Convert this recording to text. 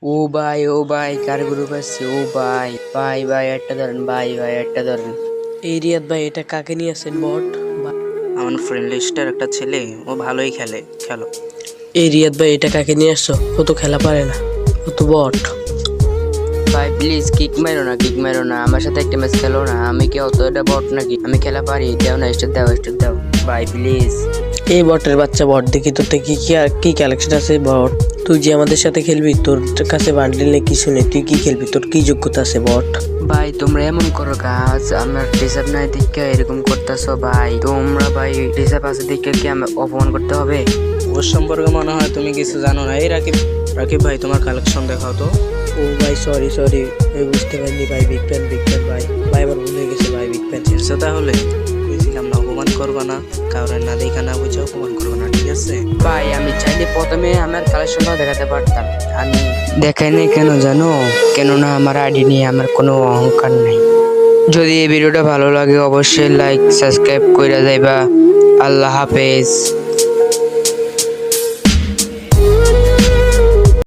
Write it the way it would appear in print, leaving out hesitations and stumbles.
ও ভাই কার গ্রুপ আছে? ও ভাই ভাই ভাই একটা ধরেন, ভাই ভাই একটা ধরেন। এই রিয়াদ ভাই, এটা কাকে নিয়ে আসেন? বট? আমার ফ্রেন্ড লিস্টের একটা ছেলে, ও ভালোই খেলে, খেলো। এই রিয়াদ ভাই, এটা কাকে নিয়ে আসছো? ও তো খেলা পারে না, ও তো বট। ভাই প্লিজ কিক মারো না, কিক মারো না, আমার সাথে একটা ম্যাচ খেলো না। আমি কি অতটা বট নাকি? আমি খেলা পারি, দাও না, স্টার দাও, স্টার দাও ভাই প্লিজ। এই বটের বাচ্চা বট, দেখি তোর থেকে কি কালেকশন আছে বট। তুই যে আমাদের সাথে খেলবি, তোর কাছে বান্ডিল নেই, কিছু নেই, তুই কি খেলবি? তোর কি যোগ্যতা আছে বট? ভাই তোমরা এমন করো কাজ, আমার ডিসাব নাই দেখে এরকম করতেছো ভাই। তোমরা ভাই ডিসাব আছে দেখে কি আমি অপমান করতে হবে? ওর সম্পর্কে মনে হয় তুমি কিছু জানো না। এই রাকিব, রাকিব ভাই তোমার কালেকশন দেখাও তো। ও ভাই সরি, আমি বুঝতে পারিনি ভাই। বিগ ফ্যান ভাই। ভাই আমার ভুল হয়ে গেছে ভাই, বিগ ফ্যান। বুঝছো তাহলে? বুঝলাম না, অপমান করবা না, কারণ না দেখা না বুঝে অপমান করবা না, ঠিক আছে? ভাই আমি চাইলে প্রথমে আমার কালেকশনটাও দেখাতে পারতাম, আমি দেখাই নাই কেন জানো? কেননা আমার আইডি নিয়ে আমার কোনো অহংকার নাই। যদি এই ভিডিওটা ভালো লাগে অবশ্যই লাইক সাবস্ক্রাইব কইরা যাইবা। আল্লাহ হাফেজ।